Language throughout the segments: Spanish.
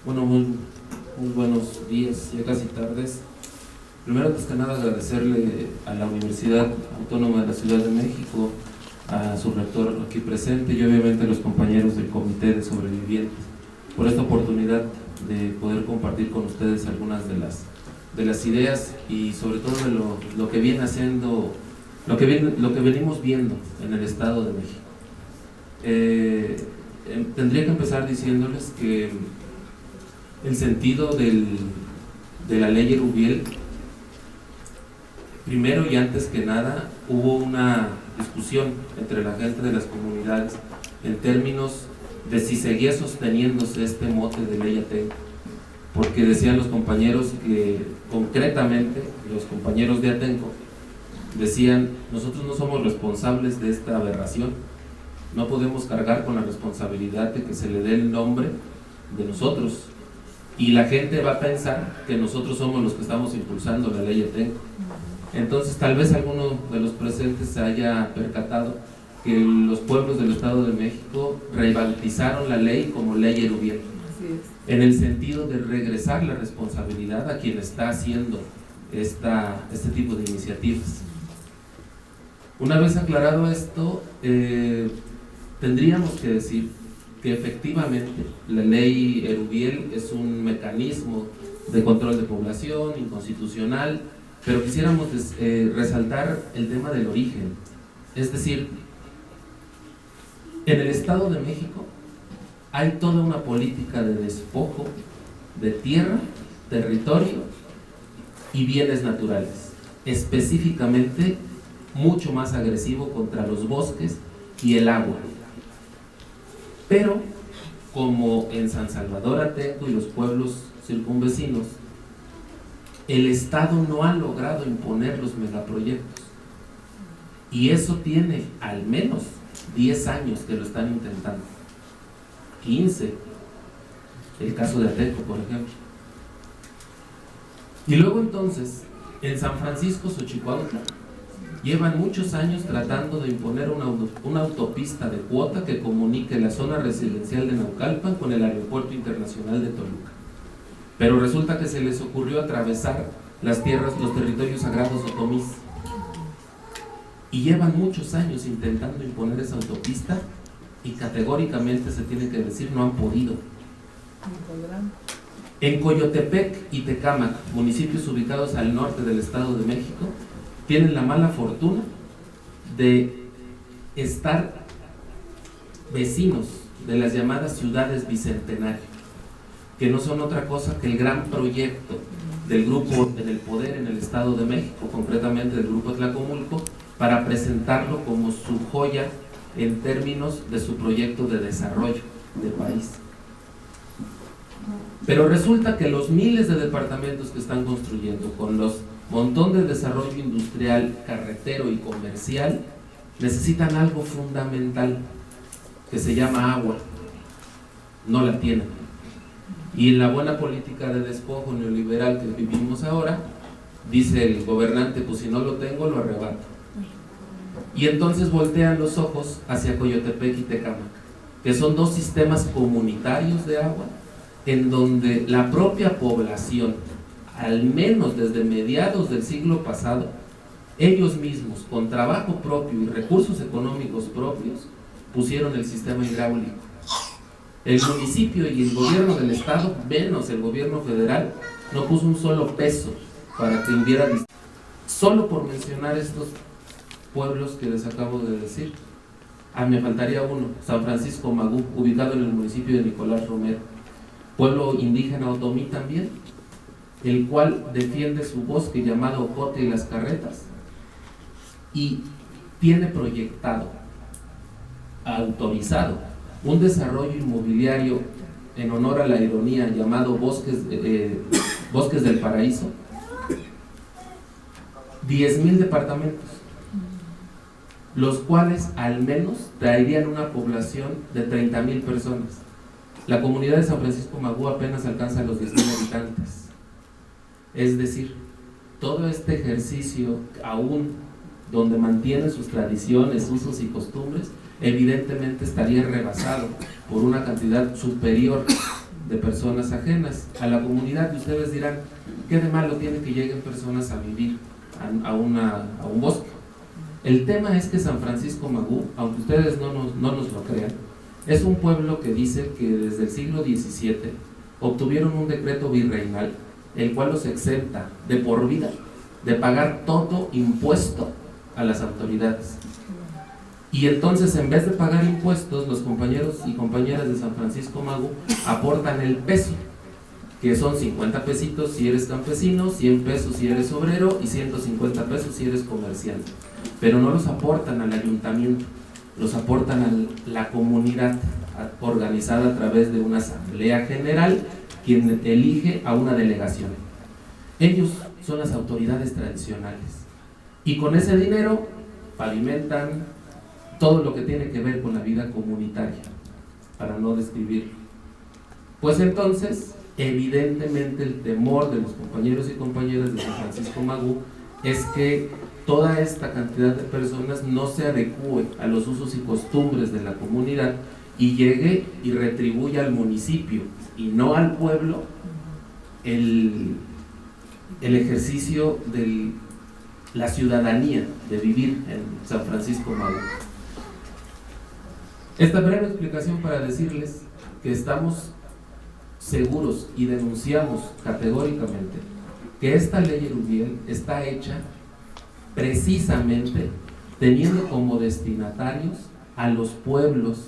Bueno, muy buenos días, ya casi tardes. Primero, antes que nada, agradecerle a la Universidad Autónoma de la Ciudad de México, a su rector aquí presente y obviamente a los compañeros del Comité de Sobrevivientes por esta oportunidad de poder compartir con ustedes algunas de las ideas y sobre todo de lo que viene haciendo, lo que venimos viendo en el Estado de México. Tendría que empezar diciéndoles que el sentido de la ley Erubiel, primero y antes que nada, hubo una discusión entre la gente de las comunidades en términos de si seguía sosteniéndose este mote de ley Atenco, porque decían los compañeros que, concretamente, los compañeros de Atenco decían: nosotros no somos responsables de esta aberración, no podemos cargar con la responsabilidad de que se le dé el nombre de nosotros, y la gente va a pensar que nosotros somos los que estamos impulsando la ley Atenco. Entonces tal vez alguno de los presentes se haya percatado que los pueblos del Estado de México rebautizaron la ley como ley Erubiel, en el sentido de regresar la responsabilidad a quien está haciendo este tipo de iniciativas. Una vez aclarado esto, tendríamos que decir que efectivamente la ley Erubiel es un mecanismo de control de población inconstitucional, pero quisiéramos resaltar el tema del origen. Es decir, en el Estado de México hay toda una política de despojo de tierra, territorio y bienes naturales, específicamente mucho más agresivo contra los bosques y el agua. Pero como en San Salvador Atenco y los pueblos circunvecinos, el Estado no ha logrado imponer los megaproyectos, y eso tiene al menos 10 años que lo están intentando, 15, el caso de Atenco, por ejemplo. Y luego entonces, en San Francisco Xochicuautla, llevan muchos años tratando de imponer una autopista de cuota que comunique la zona residencial de Naucalpan con el Aeropuerto Internacional de Toluca. Pero resulta que se les ocurrió atravesar las tierras, los territorios sagrados otomís. Y llevan muchos años intentando imponer esa autopista y categóricamente se tiene que decir no han podido. En Coyotepec y Tecámac, municipios ubicados al norte del Estado de México, tienen la mala fortuna de estar vecinos de las llamadas ciudades bicentenario, que no son otra cosa que el gran proyecto del grupo en el poder en el Estado de México, concretamente del grupo Tlacomulco, para presentarlo como su joya en términos de su proyecto de desarrollo de país. Pero resulta que los miles de departamentos que están construyendo, con los montón de desarrollo industrial, carretero y comercial, necesitan algo fundamental que se llama agua. No la tienen. Y en la buena política de despojo neoliberal que vivimos ahora, dice el gobernante: pues si no lo tengo, lo arrebato. Y entonces voltean los ojos hacia Coyotepec y Tecámac, que son dos sistemas comunitarios de agua, en donde la propia población, al menos desde mediados del siglo pasado, ellos mismos, con trabajo propio y recursos económicos propios, pusieron el sistema hidráulico. El municipio y el gobierno del estado, menos el gobierno federal, no puso un solo peso para que hubiera. Solo por mencionar estos pueblos que les acabo de decir, me faltaría uno: San Francisco Magú, ubicado en el municipio de Nicolás Romero, pueblo indígena otomí también, el cual defiende su bosque llamado Ocote y las Carretas, y tiene proyectado, autorizado, un desarrollo inmobiliario en honor a la ironía llamado Bosques del Paraíso, 10,000 departamentos, los cuales al menos traerían una población de 30,000 personas. La comunidad de San Francisco Magú apenas alcanza los 10,000 habitantes. Es decir, todo este ejercicio, aún donde mantiene sus tradiciones, usos y costumbres, evidentemente estaría rebasado por una cantidad superior de personas ajenas a la comunidad. Y ustedes dirán, ¿qué de malo tiene que lleguen personas a vivir a un bosque? El tema es que San Francisco Magú, aunque ustedes no nos lo crean, es un pueblo que dice que desde el siglo XVII obtuvieron un decreto virreinal, el cual los exenta de por vida de pagar todo impuesto a las autoridades. Y entonces, en vez de pagar impuestos, los compañeros y compañeras de San Francisco Magú aportan el peso, que son 50 pesitos si eres campesino, 100 pesos si eres obrero y 150 pesos si eres comerciante. Pero no los aportan al ayuntamiento, los aportan a la comunidad, organizada a través de una asamblea general, quien elige a una delegación. Ellos son las autoridades tradicionales y con ese dinero pavimentan todo lo que tiene que ver con la vida comunitaria, para no describirlo. Pues entonces, evidentemente el temor de los compañeros y compañeras de San Francisco Magú es que toda esta cantidad de personas no se adecúe a los usos y costumbres de la comunidad y llegue y retribuya al municipio y no al pueblo el ejercicio de la ciudadanía de vivir en San Francisco Magú. Esta breve explicación para decirles que estamos seguros y denunciamos categóricamente que esta ley Erubiel está hecha precisamente teniendo como destinatarios a los pueblos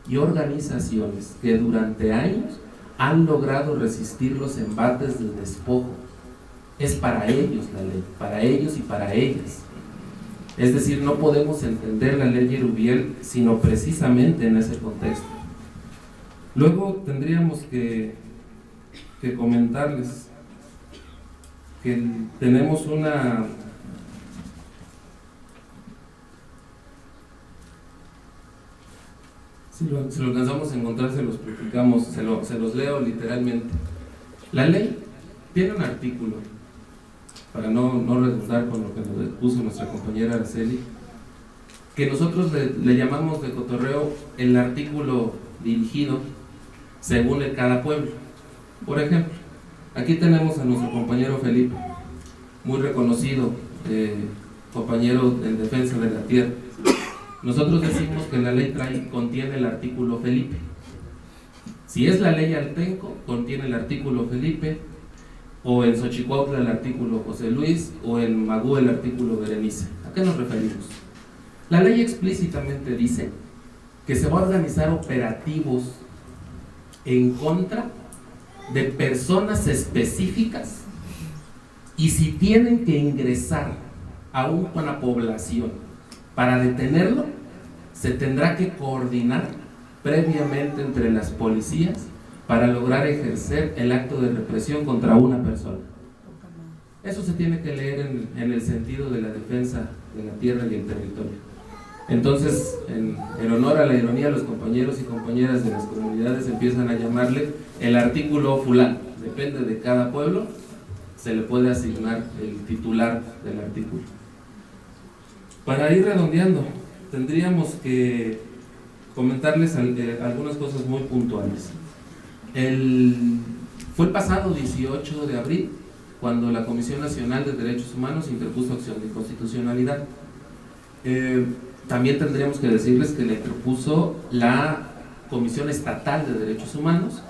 y organizaciones que durante años han logrado resistir los embates del despojo. Es para ellos la ley, para ellos y para ellas. Es decir, no podemos entender la ley Erubiel sino precisamente en ese contexto. Luego tendríamos que comentarles que tenemos una... Si lo alcanzamos a encontrar, se los platicamos, se los leo literalmente. La ley tiene un artículo, para no redundar con lo que nos puso nuestra compañera Araceli, que nosotros le llamamos de cotorreo el artículo dirigido según cada pueblo. Por ejemplo, aquí tenemos a nuestro compañero Felipe, muy reconocido, compañero en defensa de la tierra. Nosotros decimos que la ley contiene el artículo Felipe. Si es la ley Altenco, contiene el artículo Felipe, o en Xochicuautla el artículo José Luis, o en Magú el artículo Berenice. ¿A qué nos referimos? La ley explícitamente dice que se va a organizar operativos en contra de personas específicas, y si tienen que ingresar a una población para detenerlo, se tendrá que coordinar previamente entre las policías para lograr ejercer el acto de represión contra una persona. Eso se tiene que leer en el sentido de la defensa de la tierra y el territorio. Entonces, en honor a la ironía, los compañeros y compañeras de las comunidades empiezan a llamarle el artículo fulano. Depende de cada pueblo, se le puede asignar el titular del artículo. Para ir redondeando, tendríamos que comentarles algunas cosas muy puntuales. Fue el pasado 18 de abril cuando la Comisión Nacional de Derechos Humanos interpuso acción de inconstitucionalidad. También tendríamos que decirles que le interpuso la Comisión Estatal de Derechos Humanos,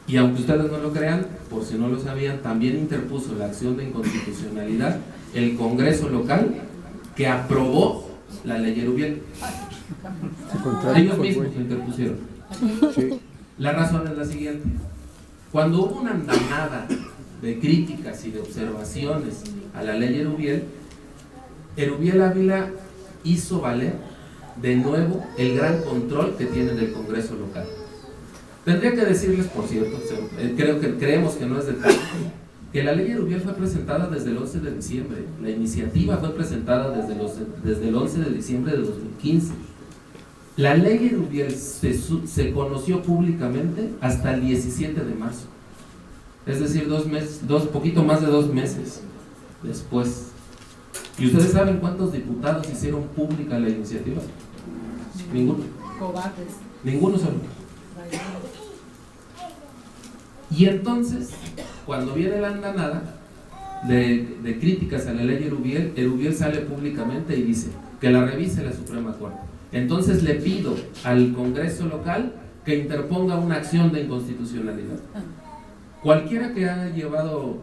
y aunque ustedes no lo crean, por si no lo sabían, también interpuso la acción de inconstitucionalidad el Congreso local, que aprobó la ley Erubiel. Ellos mismos lo interpusieron. Sí. La razón es la siguiente: cuando hubo una andanada de críticas y de observaciones a la ley Erubiel, Erubiel Ávila hizo valer de nuevo el gran control que tiene del Congreso local. Tendría que decirles, por cierto, creemos que no es detalle, que la ley Erubiel fue presentada desde el 11 de diciembre. La iniciativa fue presentada desde el 11 de diciembre de 2015. La ley Erubiel se conoció públicamente hasta el 17 de marzo. Es decir, poquito más de 2 meses después. ¿Y ustedes saben cuántos diputados hicieron pública la iniciativa? Ninguno. Cobardes. Ninguno solo. Y entonces, cuando viene la andanada de críticas a la ley Erubiel sale públicamente y dice que la revise la Suprema Corte. Entonces le pido al Congreso local que interponga una acción de inconstitucionalidad. Cualquiera que haya llevado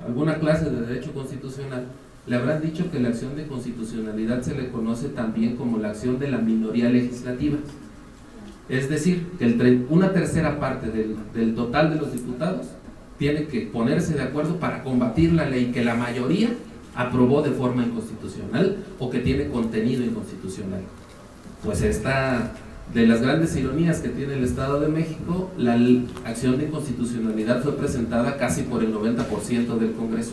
alguna clase de derecho constitucional le habrán dicho que la acción de constitucionalidad se le conoce también como la acción de la minoría legislativa. Es decir, que una tercera parte del total de los diputados tiene que ponerse de acuerdo para combatir la ley que la mayoría aprobó de forma inconstitucional o que tiene contenido inconstitucional. Pues esta, de las grandes ironías que tiene el Estado de México, la acción de inconstitucionalidad fue presentada casi por el 90% del Congreso.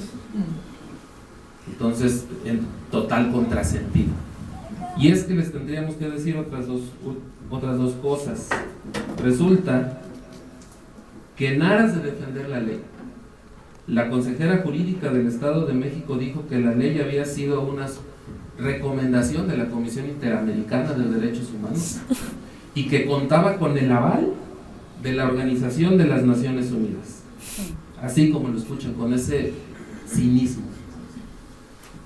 Entonces, en total contrasentido. Y es que les tendríamos que decir otras dos cosas. Resulta que en aras de defender la ley, la consejera jurídica del Estado de México dijo que la ley había sido una recomendación de la Comisión Interamericana de Derechos Humanos y que contaba con el aval de la Organización de las Naciones Unidas. Así como lo escuchan, con ese cinismo.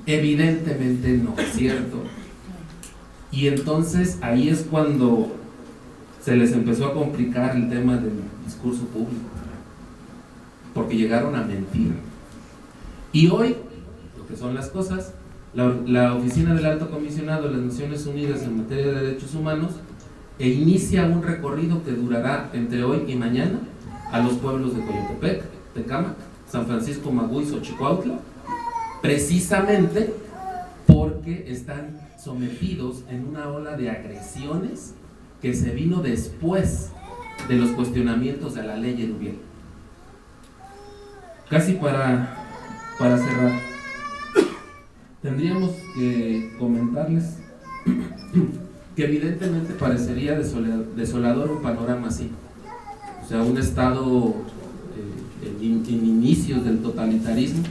Evidentemente no es cierto. Y entonces ahí es cuando se les empezó a complicar el tema del discurso público, porque llegaron a mentir. Y hoy, lo que son las cosas, la Oficina del Alto Comisionado de las Naciones Unidas en materia de derechos humanos inicia un recorrido que durará entre hoy y mañana a los pueblos de Coyotepec, Tecámac, San Francisco Magú y Xochicuautla, precisamente porque están sometidos en una ola de agresiones que se vino después de los cuestionamientos de la ley Erubiel. Casi para cerrar, tendríamos que comentarles que evidentemente parecería desolador un panorama así. O sea, un estado en inicios del totalitarismo.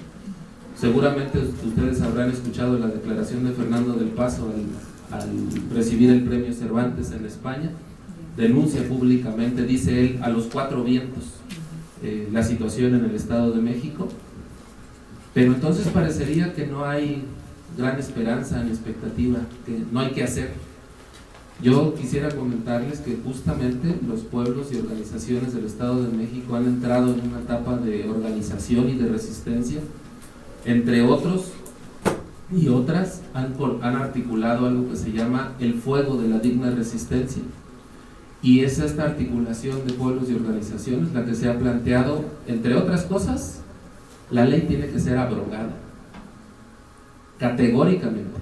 Seguramente ustedes habrán escuchado la declaración de Fernando del Paso al recibir el premio Cervantes en España. Denuncia públicamente, dice él, a los cuatro vientos la situación en el Estado de México. Pero entonces parecería que no hay gran esperanza ni expectativa, que no hay que hacer. Yo quisiera comentarles que justamente los pueblos y organizaciones del Estado de México han entrado en una etapa de organización y de resistencia. Entre otros y otras han articulado algo que se llama el fuego de la digna resistencia, y es esta articulación de pueblos y organizaciones la que se ha planteado, entre otras cosas, la ley tiene que ser abrogada categóricamente.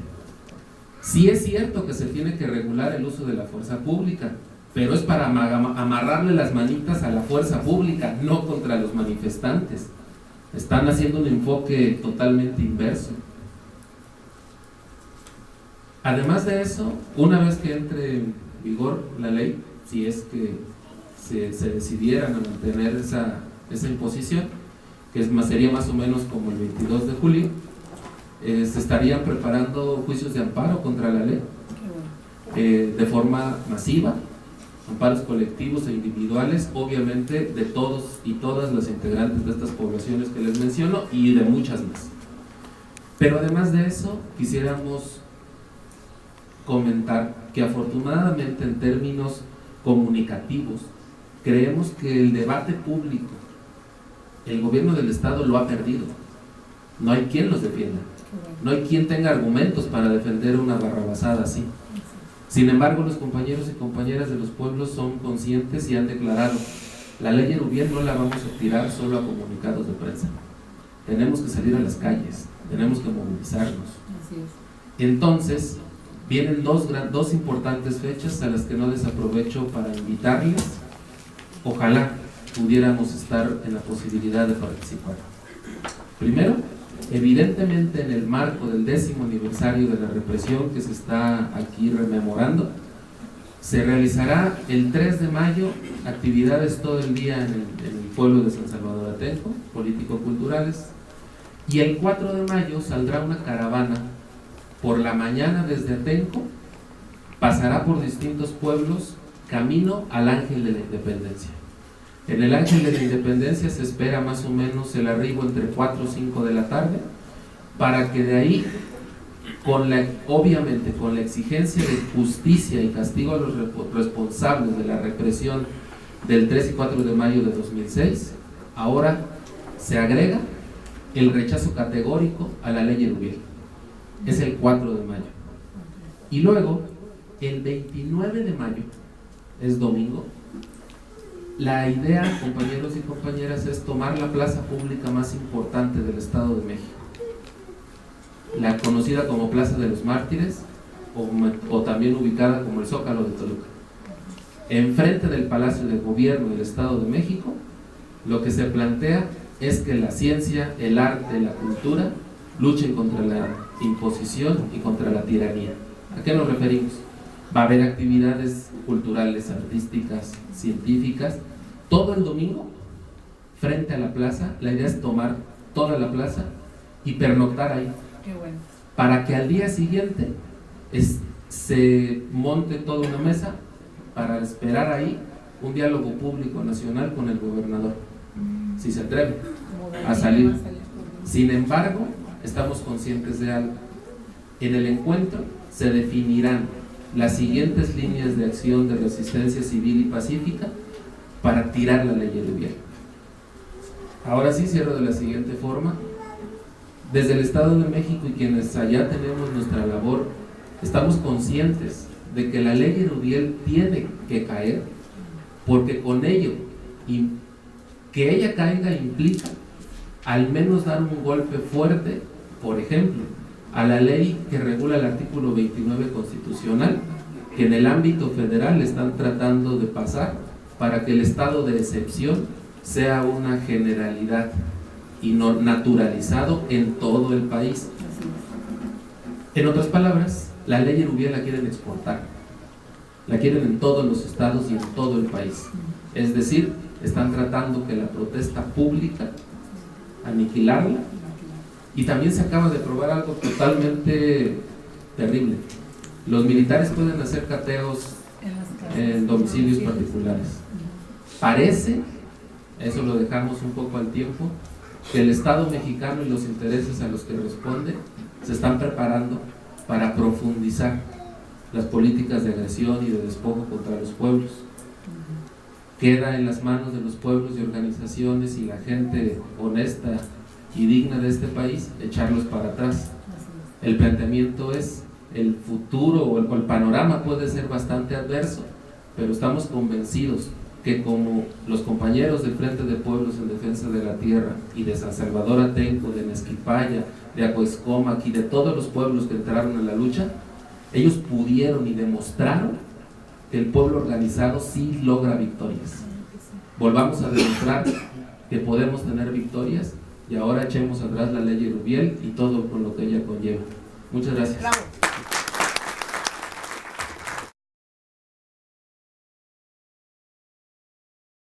Sí es cierto que se tiene que regular el uso de la fuerza pública, pero es para amarrarle las manitas a la fuerza pública, no contra los manifestantes. Están haciendo un enfoque totalmente inverso. Además de eso, una vez que entre en vigor la ley, si es que se decidieran a mantener esa imposición, que sería más o menos como el 22 de julio, se estarían preparando juicios de amparo contra la ley de forma masiva, amparos colectivos e individuales, obviamente de todos y todas las integrantes de estas poblaciones que les menciono y de muchas más. Pero además de eso, quisiéramos comentar que afortunadamente en términos comunicativos, creemos que el debate público, el gobierno del Estado lo ha perdido. No hay quien los defienda, no hay quien tenga argumentos para defender una barrabasada así. Sin embargo, los compañeros y compañeras de los pueblos son conscientes y han declarado: la ley Erubiel no la vamos a tirar solo a comunicados de prensa. Tenemos que salir a las calles, tenemos que movilizarnos. Así es. Entonces, vienen dos importantes fechas a las que no desaprovecho para invitarles. Ojalá pudiéramos estar en la posibilidad de participar. Primero, evidentemente en el marco del 10º aniversario de la represión que se está aquí rememorando, se realizará el 3 de mayo actividades todo el día en el pueblo de San Salvador Atenco, político-culturales, y el 4 de mayo saldrá una caravana por la mañana desde Atenco, pasará por distintos pueblos camino al Ángel de la Independencia. En el Ángel de la Independencia se espera más o menos el arribo entre 4 o 5 de la tarde, para que de ahí, obviamente con la exigencia de justicia y castigo a los responsables de la represión del 3 y 4 de mayo de 2006, ahora se agrega el rechazo categórico a la ley Erubiel. Es el 4 de mayo. Y luego, el 29 de mayo, es domingo, la idea, compañeros y compañeras, es tomar la plaza pública más importante del Estado de México, la conocida como Plaza de los Mártires, o también ubicada como el Zócalo de Toluca. Enfrente del Palacio de Gobierno del Estado de México, lo que se plantea es que la ciencia, el arte, la cultura luchen contra la imposición y contra la tiranía. ¿A qué nos referimos? Va a haber actividades culturales, artísticas, científicas, todo el domingo frente a la plaza. La idea es tomar toda la plaza y pernoctar ahí. Qué bueno. Para que al día siguiente se monte toda una mesa para esperar ahí un diálogo público nacional con el gobernador, si se atreve a salir. Sin embargo, estamos conscientes de algo. En el encuentro se definirán las siguientes líneas de acción de resistencia civil y pacífica para tirar la ley Erubiel. Ahora sí cierro de la siguiente forma. Desde el Estado de México y quienes allá tenemos nuestra labor, estamos conscientes de que la ley Erubiel tiene que caer, porque con ello, que ella caiga implica al menos dar un golpe fuerte, por ejemplo, a la ley que regula el artículo 29 constitucional, que en el ámbito federal están tratando de pasar para que el estado de excepción sea una generalidad y no naturalizado en todo el país. En otras palabras, la ley Erubiel la quieren exportar, la quieren en todos los estados y en todo el país. Es decir, están tratando que la protesta pública, aniquilarla. Y también se acaba de probar algo totalmente terrible. Los militares pueden hacer cateos en domicilios particulares. Parece, eso lo dejamos un poco al tiempo, que el Estado mexicano y los intereses a los que responde se están preparando para profundizar las políticas de agresión y de despojo contra los pueblos. Queda en las manos de los pueblos y organizaciones y la gente honesta y digna de este país echarlos para atrás. El planteamiento es el futuro o el panorama puede ser bastante adverso, pero estamos convencidos que como los compañeros del Frente de Pueblos en Defensa de la Tierra y de San Salvador Atenco, de Mezquipaya, de Acoexcomac y de todos los pueblos que entraron en la lucha, ellos pudieron y demostraron que el pueblo organizado sí logra victorias. Volvamos a demostrar que podemos tener victorias y ahora echemos atrás la ley Erubiel y todo con lo que ella conlleva. Muchas gracias. Bravo.